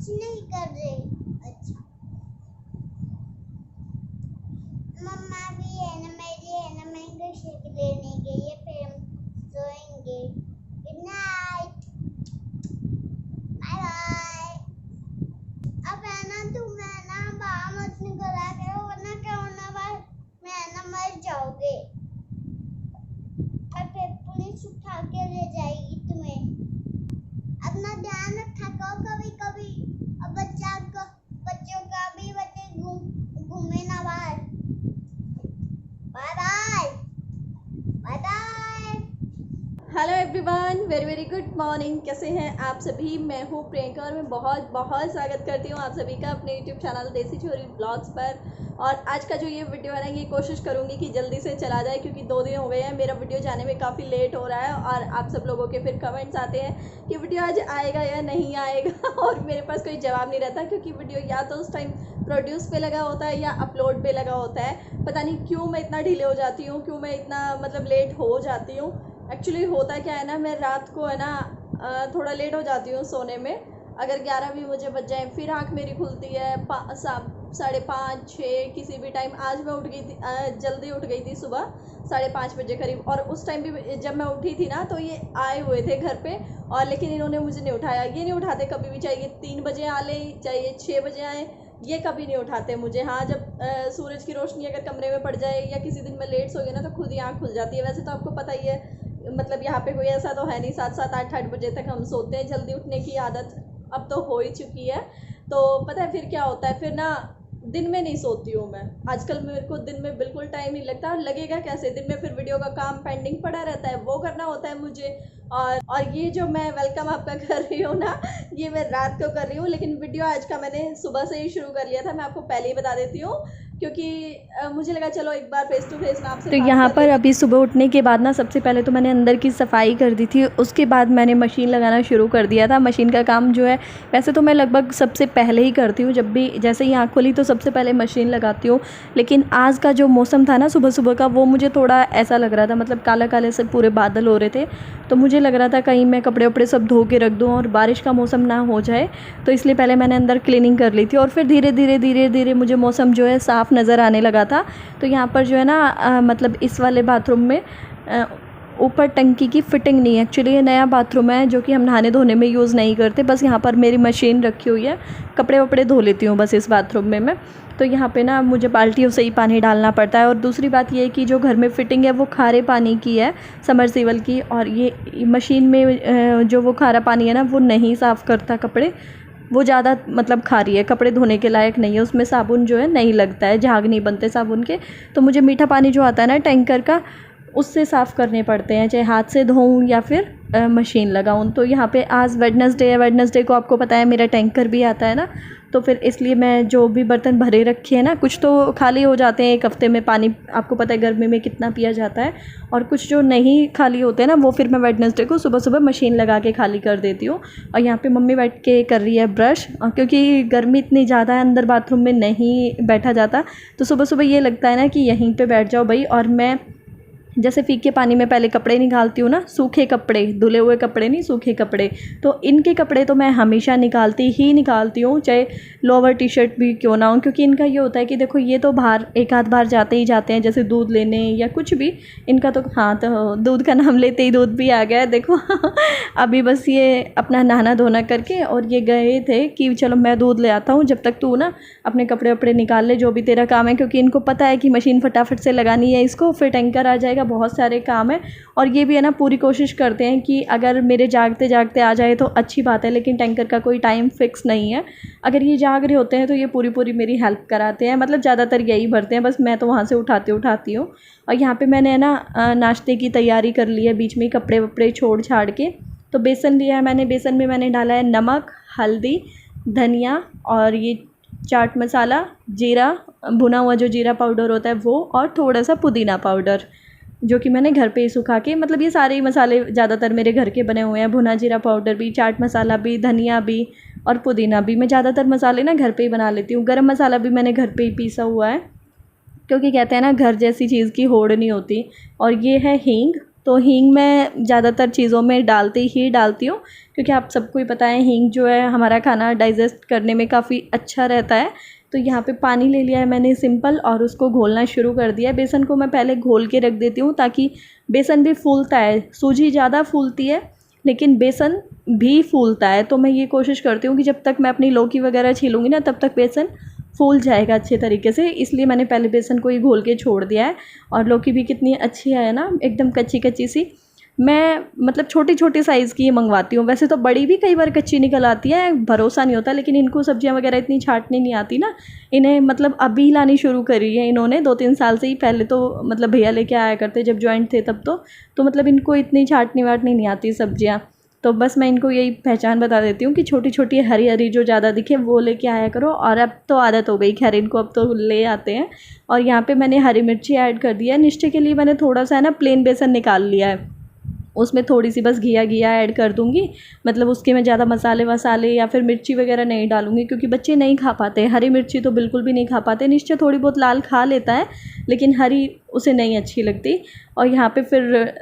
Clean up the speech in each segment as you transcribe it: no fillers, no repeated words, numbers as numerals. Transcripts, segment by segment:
कुछ नहीं कर रहे। अच्छा मम्मा भी है ना, मेरी है ना, मैंगो शेक लेने गई है, फिर हम सोएंगे। Good night, bye bye. अब है ना तुम है ना बाहर मत निकला करो, वरना क्या होना मैं है ना मर जाओगे और फिर पुलिस उठा के ले जाएगी तुम्हें। अपना ध्यान रखा करो कभी कभी, और बच्चों का भी बच्चे घूमे ना बाहर। Bye bye, bye bye. Hello everyone, very very good morning. कैसे हैं आप सभी? मैं हूँ प्रियंका और मैं बहुत बहुत स्वागत करती हूँ आप सभी का अपने यूट्यूब चैनल देसी छोरी ब्लॉग्स पर। और आज का जो ये वीडियो है ना, ये कोशिश करूँगी कि जल्दी से चला जाए, क्योंकि 2 दिन हो गए हैं मेरा वीडियो जाने में काफ़ी लेट हो रहा है। और आप सब लोगों के फिर कमेंट्स आते हैं कि वीडियो आज आएगा या नहीं आएगा और मेरे पास कोई जवाब नहीं रहता, क्योंकि वीडियो या तो उस टाइम प्रोड्यूस पे लगा होता है या अपलोड पे लगा होता है। पता नहीं क्यों मैं इतना डिले हो जाती हूँ, क्यों मैं इतना मतलब लेट हो जाती हूँ। एक्चुअली होता क्या है ना, मैं रात को है ना थोड़ा लेट हो जाती हूँ सोने में। अगर 11 भी मुझे बज जाए फिर आँख मेरी खुलती है 5:30 6 किसी भी टाइम। आज मैं उठ गई थी, जल्दी उठ गई थी सुबह 5:30 बजे करीब। और उस टाइम भी जब मैं उठी थी ना, तो ये आए हुए थे घर पे, और लेकिन इन्होंने मुझे नहीं उठाया। ये नहीं उठाते कभी भी, चाहे 3 बजे आ ले चाहे 6 बजे आए, ये कभी नहीं उठाते मुझे। हाँ, जब सूरज की रोशनी अगर कमरे में पड़ जाए या किसी दिन मैं लेट सो गई ना, तो खुद ही आँख खुल जाती है। वैसे तो आपको पता ही है, मतलब यहाँ पे कोई ऐसा तो है नहीं, 7 8 बजे तक हम सोते हैं। जल्दी उठने की आदत अब तो हो ही चुकी है। तो पता है फिर क्या होता है, फिर ना दिन में नहीं सोती हूँ मैं। आजकल मेरे को दिन में बिल्कुल टाइम नहीं लगता। लगेगा कैसे दिन में, फिर वीडियो का काम पेंडिंग पड़ा रहता है, वो करना होता है मुझे। और ये जो मैं वेलकम आपका कर रही हूँ ना, ये मैं रात को कर रही हूँ, लेकिन वीडियो आज का मैंने सुबह से ही शुरू कर लिया था। मैं आपको पहले ही बता देती हूँ, क्योंकि मुझे लगा चलो एक बार फेस टू फेस में आपसे तो यहाँ पर अभी सुबह उठने के बाद ना, सबसे पहले तो मैंने अंदर की सफाई कर दी थी। उसके बाद मैंने मशीन लगाना शुरू कर दिया था। मशीन का काम जो है, वैसे तो मैं लगभग सबसे पहले ही करती हूँ, जब भी जैसे ही आँख खोली तो सबसे पहले मशीन लगाती हूँ। लेकिन आज का जो मौसम था ना सुबह सुबह का, वो मुझे थोड़ा ऐसा लग रहा था, मतलब काला काले से पूरे बादल हो रहे थे। तो मुझे लग रहा था कहीं मैं कपड़े वपड़े सब धो के रख दूँ और बारिश का मौसम ना हो जाए, तो इसलिए पहले मैंने अंदर क्लीनिंग कर ली थी। और फिर धीरे धीरे मुझे मौसम जो है साफ़ नज़र आने लगा था। तो यहाँ पर जो है ना मतलब इस वाले बाथरूम में ऊपर टंकी की फ़िटिंग नहीं है। एक्चुअली ये नया बाथरूम है जो कि हम नहाने धोने में यूज़ नहीं करते। बस यहाँ पर मेरी मशीन रखी हुई है, कपड़े वपड़े धो लेती हूँ बस इस बाथरूम में मैं। तो यहाँ पे ना मुझे बाल्टियों से ही पानी डालना पड़ता है। और दूसरी बात ये है कि जो घर में फ़िटिंग है वो खारे पानी की है, समरसीबल की। और ये मशीन में जो वो खारा पानी है ना, वो नहीं साफ़ करता कपड़े, वो ज़्यादा मतलब खारी है, कपड़े धोने के लायक नहीं है। उसमें साबुन जो है नहीं लगता है, झाग नहीं बनते साबुन के। तो मुझे मीठा पानी जो आता है ना टैंकर का, उससे साफ़ करने पड़ते हैं, चाहे हाथ से धोऊं या फिर मशीन लगाऊं। तो यहाँ पे आज वेडनेसडे है, वेडनेसडे को आपको पता है मेरा टैंकर भी आता है ना, तो फिर इसलिए मैं जो भी बर्तन भरे रखे हैं ना, कुछ तो खाली हो जाते हैं 1 हफ़्ते में। पानी आपको पता है गर्मी में कितना पिया जाता है, और कुछ जो नहीं खाली होते हैं ना, वो फिर मैं वेडनेसडे को सुबह सुबह मशीन लगा के खाली कर देती हूँ। और यहाँ पे मम्मी बैठ के कर रही है ब्रश, क्योंकि गर्मी इतनी ज़्यादा है, अंदर बाथरूम में नहीं बैठा जाता। तो सुबह सुबह ये लगता है ना कि यहीं पर बैठ जाओ भाई। और मैं जैसे फीके पानी में पहले कपड़े निकालती हूँ ना, सूखे कपड़े, धुले हुए कपड़े नहीं, सूखे कपड़े, तो इनके कपड़े तो मैं हमेशा निकालती हूँ, चाहे लोअर टी शर्ट भी क्यों ना हो। क्योंकि इनका ये होता है कि देखो, ये तो बाहर एक आध बार जाते ही जाते हैं, जैसे दूध लेने या कुछ भी। इनका तो हाँ, तो दूध का नाम लेते ही दूध भी आ गया है देखो अभी बस ये अपना नहाना धोना करके, और ये गए थे कि चलो मैं दूध ले आता हूँ, जब तक तू ना अपने कपड़े वपड़े निकाल ले, जो भी तेरा काम है। क्योंकि इनको पता है कि मशीन फटाफट से लगानी है इसको, फिर टैंकर आ जाएगा, बहुत सारे काम है। और ये भी है ना पूरी कोशिश करते हैं कि अगर मेरे जागते जागते आ जाए तो अच्छी बात है, लेकिन टैंकर का कोई टाइम फिक्स नहीं है। अगर ये जाग रहे होते हैं तो ये पूरी मेरी हेल्प कराते हैं, मतलब ज़्यादातर यही भरते हैं, बस मैं तो वहाँ से उठाती हूँ। और यहाँ पे मैंने है ना नाश्ते की तैयारी कर ली है, बीच में कपड़े वपड़े छोड़ छाड़ के। तो बेसन लिया है मैंने, बेसन में मैंने डाला है नमक, हल्दी, धनिया, और ये चाट मसाला, जीरा, भुना हुआ जो जीरा पाउडर होता है वो, और थोड़ा सा पुदीना पाउडर, जो कि मैंने घर पे ही सुखा के, मतलब ये सारे ही मसाले ज़्यादातर मेरे घर के बने हुए हैं। भुना जीरा पाउडर भी, चाट मसाला भी, धनिया भी और पुदीना भी। मैं ज़्यादातर मसाले ना घर पे ही बना लेती हूँ। गरम मसाला भी मैंने घर पे ही पीसा हुआ है, क्योंकि कहते हैं ना घर जैसी चीज़ की होड़ नहीं होती। और ये है हींग, तो हींग मैं ज़्यादातर चीज़ों में डालती हूँ, क्योंकि आप सबको ही पता है हींग जो है हमारा खाना डाइजेस्ट करने में काफ़ी अच्छा रहता है। तो यहाँ पे पानी ले लिया है मैंने सिंपल, और उसको घोलना शुरू कर दिया है। बेसन को मैं पहले घोल के रख देती हूँ ताकि बेसन भी फूलता है। सूजी ज़्यादा फूलती है लेकिन बेसन भी फूलता है, तो मैं ये कोशिश करती हूँ कि जब तक मैं अपनी लौकी वगैरह छीलूँगी ना तब तक बेसन फूल जाएगा अच्छे तरीके से, इसलिए मैंने पहले बेसन को ही घोल के छोड़ दिया है। और लौकी भी कितनी अच्छी है ना, एकदम कच्ची कच्ची सी। मैं मतलब छोटी छोटी साइज़ की मंगवाती हूँ, वैसे तो बड़ी भी कई बार कच्ची निकल आती है, भरोसा नहीं होता। लेकिन इनको सब्जियाँ वगैरह इतनी छाटनी नहीं आती ना, इन्हें मतलब अभी लानी शुरू करी है इन्होंने 2-3 साल से ही। पहले तो मतलब भैया लेके आया करते जब जॉइंट थे तब तो मतलब इनको इतनी छाटनी वाटनी नहीं आती सब्जियाँ। तो बस मैं इनको यही पहचान बता देती हूँ कि छोटी छोटी हरी हरी जो ज़्यादा दिखे वो लेके आया करो। और अब तो आदत हो गई, खैर इनको अब तो ले आते हैं। और यहाँ पे मैंने हरी मिर्ची ऐड कर दिया है। निश्चे के लिए मैंने थोड़ा सा है ना प्लेन बेसन निकाल लिया है, उसमें थोड़ी सी बस घिया ऐड कर दूँगी। मतलब उसके मैं ज़्यादा मसाले या फिर मिर्ची वगैरह नहीं डालूँगी, क्योंकि बच्चे नहीं खा पाते हरी मिर्ची, तो बिल्कुल भी नहीं खा पाते। निश्चय थोड़ी बहुत लाल खा लेता है लेकिन हरी उसे नहीं अच्छी लगती। और यहाँ पे फिर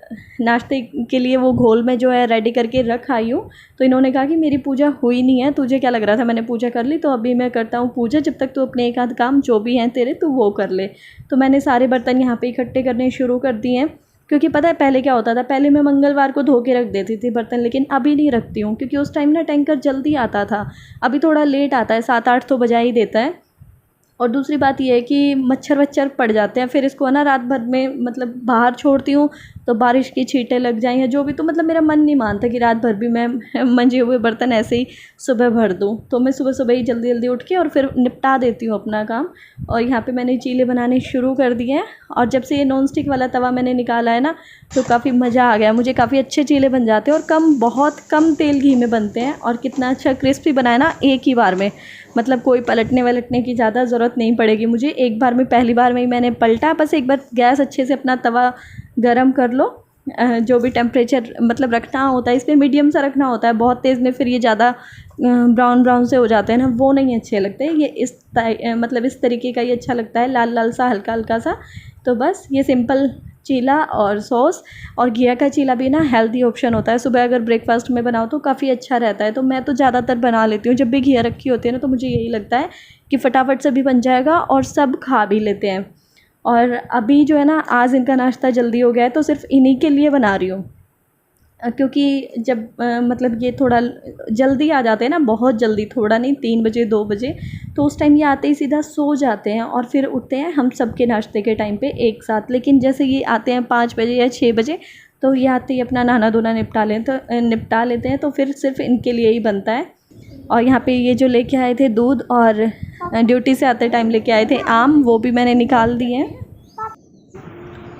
नाश्ते के लिए वो घोल में जो है रेडी करके रख आई हूँ। तो इन्होंने कहा कि मेरी पूजा हुई नहीं है, तुझे क्या लग रहा था मैंने पूजा कर ली, तो अभी मैं करता हूँ पूजा, जब तक तू अपने एक आध काम जो भी हैं तेरे तू वो कर ले। तो मैंने सारे बर्तन यहाँ पे इकट्ठे करने शुरू कर दिए हैं, क्योंकि पता है पहले क्या होता था, पहले मैं मंगलवार को धो के रख देती थी बर्तन, लेकिन अभी नहीं रखती हूँ क्योंकि उस टाइम ना टैंकर जल्दी आता था। अभी थोड़ा लेट आता है, 7-8 तो बजा ही देता है। और दूसरी बात ये है कि मच्छर वच्छर पड़ जाते हैं, फिर इसको ना रात भर में मतलब बाहर छोड़ती हूँ तो बारिश की छींटें लग जाएँ या जो भी, तो मतलब मेरा मन नहीं मानता कि रात भर भी मैं मंजे हुए बर्तन ऐसे ही सुबह भर दूँ। तो मैं सुबह सुबह ही जल्दी जल्दी उठ के और फिर निपटा देती हूँ अपना काम। और यहाँ पे मैंने चीले बनाने शुरू कर दिए हैं। और जब से ये नॉन स्टिक वाला तवा मैंने निकाला है ना, तो काफ़ी मज़ा आ गया मुझे। काफ़ी अच्छे चीले बन जाते हैं और बहुत कम तेल घी में बनते हैं। और कितना अच्छा क्रिस्पी बनाया ना एक ही बार में, मतलब कोई पलटने वलटने की ज़्यादा ज़रूरत नहीं पड़ेगी मुझे। एक बार में, पहली बार में ही मैंने पलटा। बस एक बार गैस अच्छे से अपना तवा गरम कर लो, जो भी टेम्परेचर मतलब रखना होता है इसमें मीडियम सा रखना होता है। बहुत तेज़ में फिर ये ज़्यादा ब्राउन से हो जाते हैं ना, वो नहीं अच्छे लगते। ये मतलब इस तरीके का ही अच्छा लगता है, लाल लाल सा, हल्का हल्का सा। तो बस ये सिंपल चीला और सॉस और घिया का चीला भी ना हेल्दी ऑप्शन होता है। सुबह अगर ब्रेकफास्ट में बनाओ तो काफ़ी अच्छा रहता है। तो मैं तो ज़्यादातर बना लेती हूँ, जब भी घिया रखी होती है ना, तो मुझे यही लगता है कि फटाफट से भी बन जाएगा और सब खा भी लेते हैं। और अभी जो है ना, आज इनका नाश्ता जल्दी हो गया है तो सिर्फ इन्हीं के लिए बना रही हूँ, क्योंकि जब मतलब ये थोड़ा जल्दी आ जाते हैं ना, बहुत जल्दी, थोड़ा नहीं, 3 बजे 2 बजे, तो उस टाइम ये आते ही सीधा सो जाते हैं और फिर उठते हैं हम सबके नाश्ते के टाइम पे एक साथ। लेकिन जैसे ये आते हैं 5 बजे या 6 बजे, तो ये आते ही अपना नहाना धोना निपटा लेते हैं, तो फिर सिर्फ इनके लिए ही बनता है। और यहाँ पे ये जो लेके आए थे दूध, और ड्यूटी से आते टाइम लेके आए थे आम, वो भी मैंने निकाल दिए हैं,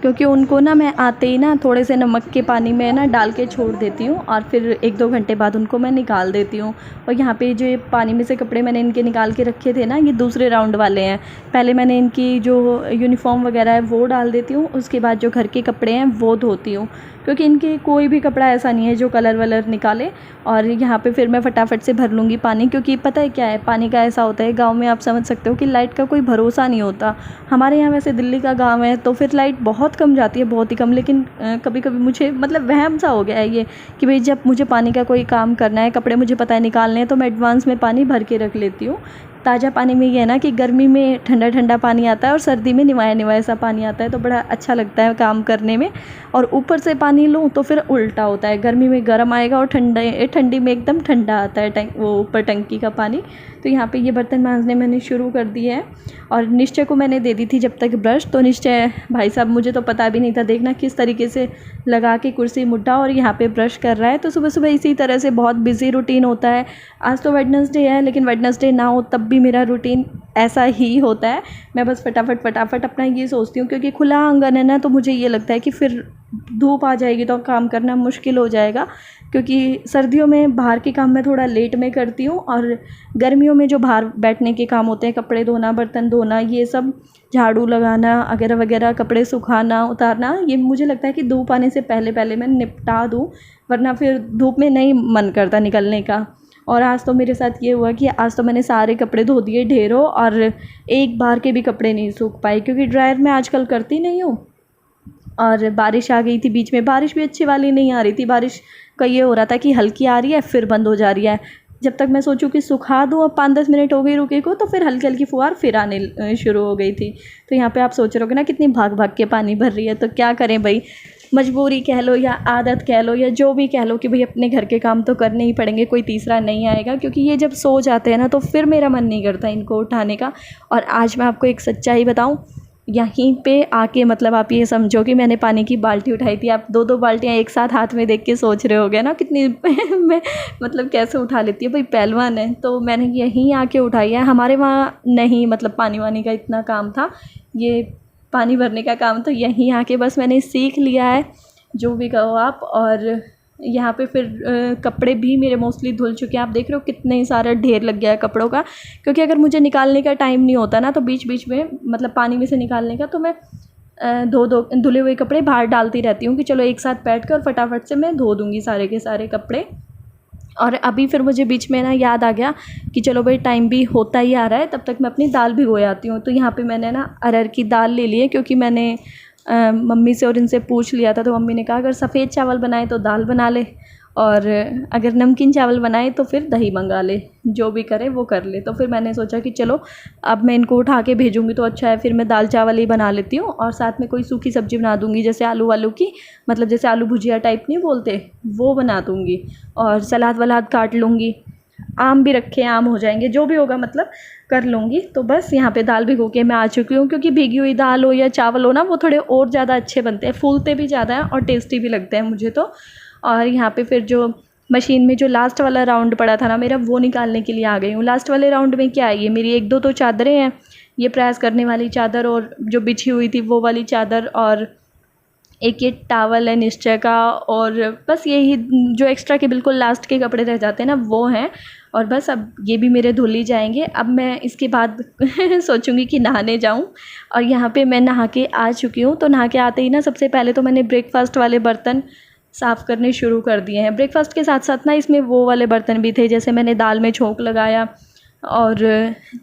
क्योंकि उनको ना मैं आते ही ना थोड़े से नमक के पानी में ना डाल के छोड़ देती हूँ और फिर 1-2 घंटे बाद उनको मैं निकाल देती हूँ। और यहाँ पे जो ये पानी में से कपड़े मैंने इनके निकाल के रखे थे ना, ये दूसरे राउंड वाले हैं। पहले मैंने इनकी जो यूनिफॉर्म वगैरह है वो डाल देती हूँ, उसके बाद जो घर के कपड़े हैं वो धोती हूँ, क्योंकि इनके कोई भी कपड़ा ऐसा नहीं है जो कलर वलर निकाले। और यहाँ पे फिर मैं फटाफट से भर लूँगी पानी, क्योंकि पता है क्या है, पानी का ऐसा होता है गांव में, आप समझ सकते हो कि लाइट का कोई भरोसा नहीं होता। हमारे यहाँ वैसे दिल्ली का गांव है तो फिर लाइट बहुत कम जाती है, बहुत ही कम। लेकिन कभी कभी मुझे मतलब वहम सा हो गया है ये कि भाई जब मुझे पानी का कोई काम करना है, कपड़े मुझे पता है निकालने हैं, तो मैं एडवांस में पानी भर के रख लेती हूँ। ताज़ा पानी में ये है ना कि गर्मी में ठंडा ठंडा पानी आता है और सर्दी में निवाया निवाया सा पानी आता है, तो बड़ा अच्छा लगता है काम करने में। और ऊपर से पानी लूँ तो फिर उल्टा होता है, गर्मी में गर्म आएगा और ठंडी में एकदम ठंडा आता है वो ऊपर टंकी का पानी। तो यहाँ पे ये बर्तन मांजने मैंने शुरू कर दिया है। और निश्चय को मैंने दे दी थी जब तक ब्रश, तो निश्चय भाई साहब, मुझे तो पता भी नहीं था, देखना किस तरीके से लगा के कुर्सी मुड्ढा और यहाँ पे ब्रश कर रहा है। तो सुबह सुबह इसी तरह से बहुत बिजी रूटीन होता है। आज तो वेडनेसडे है, लेकिन वेडनेसडे ना हो तब भी मेरा रूटीन ऐसा ही होता है। मैं बस फटाफट अपना ये सोचती हूँ, क्योंकि खुला आंगन है ना, तो मुझे ये लगता है कि फिर धूप आ जाएगी तो काम करना मुश्किल हो जाएगा। क्योंकि सर्दियों में बाहर के काम मैं थोड़ा लेट में करती हूँ, और गर्मियों में जो बाहर बैठने के काम होते हैं, कपड़े धोना, बर्तन धोना, ये सब, झाड़ू लगाना वगैरह वगैरह, कपड़े सुखाना उतारना, ये मुझे लगता है कि धूप आने से पहले पहले मैं निपटा दूँ, वरना फिर धूप में नहीं मन करता निकलने का। और आज तो मेरे साथ ये हुआ कि आज तो मैंने सारे कपड़े धो दिए ढेरों, और एक बार के भी कपड़े नहीं सूख पाए, क्योंकि ड्रायर में आजकल करती नहीं हूँ। और बारिश आ गई थी बीच में। बारिश भी अच्छी वाली नहीं आ रही थी, बारिश का ये हो रहा था कि हल्की आ रही है फिर बंद हो जा रही है। जब तक मैं सोचूं कि सुखा दूँ, अब 5-10 मिनट हो गई रुके को, तो फिर हल्की हल्की फुहार फिर आने शुरू हो गई थी। तो यहाँ पे आप सोच रहे होगे ना कितनी भाग भाग के पानी भर रही है। तो क्या करें भाई, मजबूरी कह लो या आदत कह लो या जो भी कह लो कि भाई अपने घर के काम तो करने ही पड़ेंगे, कोई तीसरा नहीं आएगा। क्योंकि ये जब सो जाते हैं ना तो फिर मेरा मन नहीं करता इनको उठाने का। और आज मैं आपको एक सच्चाई बताऊं, यहीं पे आके मतलब आप ये समझो कि मैंने पानी की बाल्टी उठाई थी। आप 2-2 बाल्टियाँ एक साथ हाथ में देख के सोच रहे होगे ना कितनी मैं मतलब कैसे उठा लेती है भाई, पहलवान है। तो मैंने यहीं आके उठाई है। हमारे वहाँ नहीं मतलब पानी वानी का इतना काम था, ये पानी भरने का काम तो यहीं आके बस मैंने सीख लिया है, जो भी कहो आप। और यहाँ पे फिर कपड़े भी मेरे मोस्टली धुल चुके हैं। आप देख रहे हो कितने सारा ढेर लग गया है कपड़ों का। क्योंकि अगर मुझे निकालने का टाइम नहीं होता ना तो बीच बीच में मतलब पानी में से निकालने का, तो मैं धुले हुए कपड़े बाहर डालती रहती हूँ कि चलो एक साथ बैठ कर फटाफट से मैं धो दूँगी सारे के सारे कपड़े। और अभी फिर मुझे बीच में ना याद आ गया कि चलो भाई टाइम भी होता ही आ रहा है, तब तक मैं अपनी दाल भिगो आती हूँ। तो यहाँ पे मैंने ना अरहर की दाल ले ली है, क्योंकि मैंने मम्मी से और इनसे पूछ लिया था। तो मम्मी ने कहा अगर सफ़ेद चावल बनाए तो दाल बना ले, और अगर नमकीन चावल बनाए तो फिर दही मंगा ले, जो भी करे वो कर ले। तो फिर मैंने सोचा कि चलो अब मैं इनको उठा के भेजूँगी तो अच्छा है, फिर मैं दाल चावल ही बना लेती हूँ और साथ में कोई सूखी सब्ज़ी बना दूँगी, जैसे आलू वालू की, मतलब जैसे आलू भुजिया टाइप नहीं बोलते, वो बना दूँगी। और सलाद वलाद काट लूँगी, आम भी रखे, आम हो जाएंगे, जो भी होगा मतलब कर लूँगी। तो बस यहाँ पे दाल भिगो के मैं आ चुकी हूँ, क्योंकि भीगी हुई दाल हो या चावल हो ना, वो थोड़े और ज़्यादा अच्छे बनते हैं, फूलते भी ज़्यादा हैं और टेस्टी भी लगते हैं मुझे तो। और यहाँ पे फिर जो मशीन में जो लास्ट वाला राउंड पड़ा था ना मेरा, वो निकालने के लिए आ गई हूँ। लास्ट वाले राउंड में क्या है, ये मेरी 1-2 तो चादरें हैं, ये प्रेस करने वाली चादर और जो बिछी हुई थी वो वाली चादर, और एक ये टावल है निश्चय का, और बस यही जो एक्स्ट्रा के बिल्कुल लास्ट के कपड़े रह जाते हैं ना वो हैं। और बस अब ये भी मेरे धुल ही जाएंगे। अब मैं इसके बाद सोचूंगी कि नहाने जाऊं। और यहाँ पे मैं नहा के आ चुकी हूँ। तो नहा के आते ही ना सबसे पहले तो मैंने ब्रेकफास्ट वाले बर्तन साफ़ करने शुरू कर दिए हैं। ब्रेकफास्ट के साथ साथ ना इसमें वो वाले बर्तन भी थे, जैसे मैंने दाल में छोंक लगाया और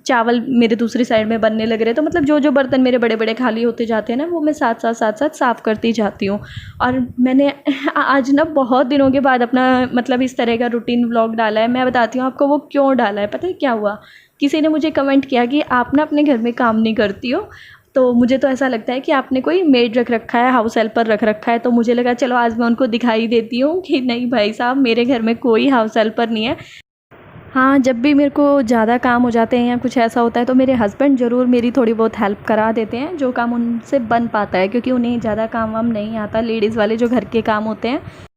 चावल मेरे दूसरी साइड में बनने लग रहे। तो मतलब जो जो बर्तन मेरे बड़े बड़े खाली होते जाते हैं ना, वो मैं साथ साथ साफ़ करती जाती हूँ। और मैंने आज ना बहुत दिनों के बाद अपना मतलब इस तरह का रूटीन व्लॉग डाला है। मैं बताती हूँ आपको वो क्यों डाला है। पता है क्या हुआ, किसी ने मुझे कमेंट किया कि आप ना अपने घर में काम नहीं करती हो। तो मुझे तो ऐसा लगता है कि आपने कोई मेड रख रखा है, हाउस हेल्पर रख रखा है। तो मुझे लगा चलो आज मैं उनको दिखाई देती हूँ कि नहीं भाई साहब, मेरे घर में कोई हाउस हेल्पर नहीं है। हाँ, जब भी मेरे को ज़्यादा काम हो जाते हैं या कुछ ऐसा होता है तो मेरे हस्बैंड ज़रूर मेरी थोड़ी बहुत हेल्प करा देते हैं, जो काम उनसे बन पाता है, क्योंकि उन्हें ज़्यादा काम वाम नहीं आता, लेडीज़ वाले जो घर के काम होते हैं।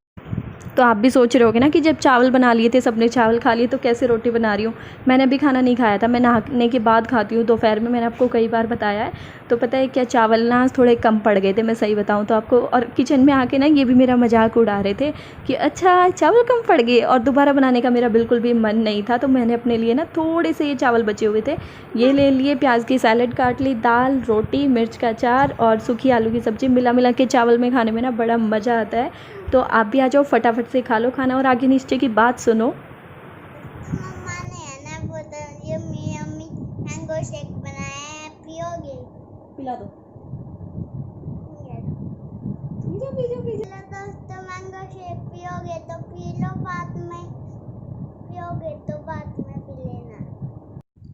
तो आप भी सोच रहे होगे ना कि जब चावल बना लिए थे, सबने चावल खा लिए, तो कैसे रोटी बना रही हूँ। मैंने अभी खाना नहीं खाया था, मैं नहाने के बाद खाती हूँ दोपहर में, मैंने आपको कई बार बताया है। तो पता है क्या, चावल ना थोड़े कम पड़ गए थे, मैं सही बताऊँ तो आपको। और किचन में आके ना ये भी मेरा मजाक उड़ा रहे थे कि अच्छा चावल कम पड़ गए, और दोबारा बनाने का मेरा बिल्कुल भी मन नहीं था। तो मैंने अपने लिए ना थोड़े से ये चावल बचे हुए थे, ये ले लिए, प्याज की सैलेड काट ली, दाल, रोटी, मिर्च का अचार और सूखी आलू की सब्ज़ी। मिला के चावल में खाने में ना बड़ा मज़ा आता है। तो आप भी आ जाओ, फटाफट से खा लो खाना। और आगे नीचे की बात सुनो। मम्मा ने है ना बोतल ये मम्मी मैंगो शेक बनाया है, पियोगे? पिला दो। हेलो दोस्तों, मैंगो शेक पियोगे तो पी लो, बाद में पियोगे तो बाद में पी लेना।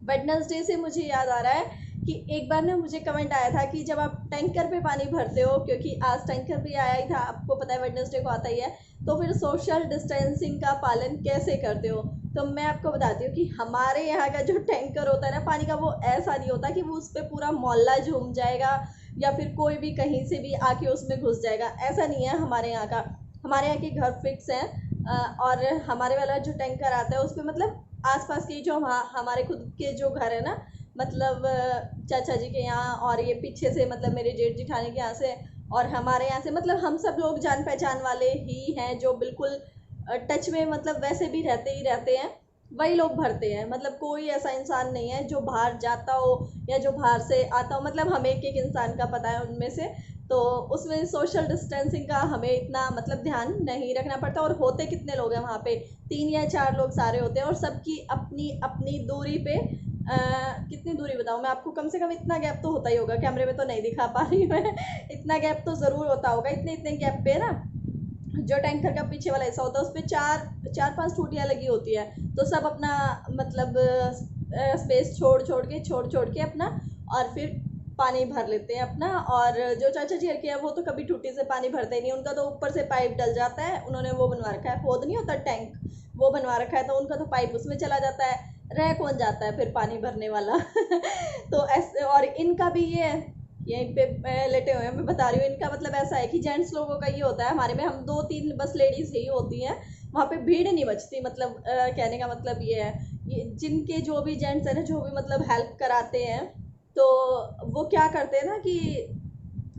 वेडनेसडे से मुझे याद आ रहा है कि एक बार ना मुझे कमेंट आया था कि जब आप टैंकर पे पानी भरते हो, क्योंकि आज टैंकर भी आया ही था, आपको पता है वेडनेसडे को आता ही है, तो फिर सोशल डिस्टेंसिंग का पालन कैसे करते हो। तो मैं आपको बताती हूँ कि हमारे यहाँ का जो टैंकर होता है ना पानी का, वो ऐसा नहीं होता कि वो उस पर पूरा मोहल्ला झूम जाएगा या फिर कोई भी कहीं से भी आके उसमें घुस जाएगा, ऐसा नहीं है हमारे यहाँ का। हमारे यहाँ के घर फिक्स हैं और हमारे वाला जो टैंकर आता है उसमें मतलब आसपास के जो हमारे खुद के जो घर है ना, मतलब चाचा जी के यहाँ और ये पीछे से मतलब मेरे जेठ जिठानी के यहाँ से और हमारे यहाँ से, मतलब हम सब लोग जान पहचान वाले ही हैं जो बिल्कुल टच में मतलब वैसे भी रहते ही रहते हैं, वही लोग भरते हैं। मतलब कोई ऐसा इंसान नहीं है जो बाहर जाता हो या जो बाहर से आता हो, मतलब हमें एक इंसान का पता है उनमें से। तो उसमें सोशल डिस्टेंसिंग का हमें इतना मतलब ध्यान नहीं रखना पड़ता। और होते कितने लोग हैं वहाँ पे, 3 या 4 लोग सारे होते हैं और सबकी अपनी अपनी दूरी पे कितनी दूरी बताऊँ मैं आपको, कम से कम इतना गैप तो होता ही होगा, कैमरे में तो नहीं दिखा पा रही मैं इतना गैप तो ज़रूर होता होगा। इतने गैप पे ना जो टैंकर का पीछे वाला हिस्सा होता है उस पर चार पांच टूटियाँ लगी होती है, तो सब अपना मतलब स्पेस छोड़ के अपना और फिर पानी भर लेते हैं अपना। और जो चाचा जी के हैं वो तो कभी टूटी से पानी भरते ही नहीं, उनका तो ऊपर से पाइप डल जाता है, उन्होंने वो बनवा रखा है, खोद नहीं होता टैंक, वो बनवा रखा है, तो उनका तो पाइप उसमें चला जाता है, रह कौन जाता है फिर पानी भरने वाला तो ऐसे। और इनका भी ये है, यहीं पे लेटे हुए हैं, मैं बता रही हूँ, इनका मतलब ऐसा है कि जेंट्स लोगों का ये होता है, हमारे में हम 2-3 बस लेडीज़ ही होती हैं, वहाँ पे भीड़ नहीं बचती। मतलब कहने का मतलब ये है, ये जिनके जो भी जेंट्स हैं ना, जो भी मतलब हेल्प कराते हैं, तो वो क्या करते हैं ना कि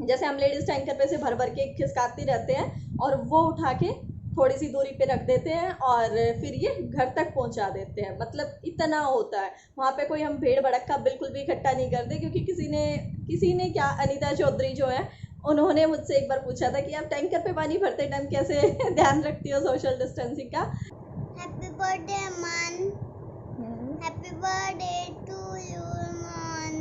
जैसे हम लेडीज़ टैंकर पे से भर भर के खिसकाती रहते हैं और वो उठा के थोड़ी सी दूरी पे रख देते हैं और फिर ये घर तक पहुंचा देते हैं। मतलब इतना होता है वहाँ पे, कोई हम भीड़ भड़क्का बिल्कुल भी इकट्ठा नहीं करते। क्योंकि किसी ने क्या, अनीता चौधरी जो है, उन्होंने मुझसे एक बार पूछा था कि आप टैंकर पे पानी भरते टाइम कैसे ध्यान रखती हो सोशल डिस्टेंसिंग का। Happy birthday Aman, happy birthday to you Aman.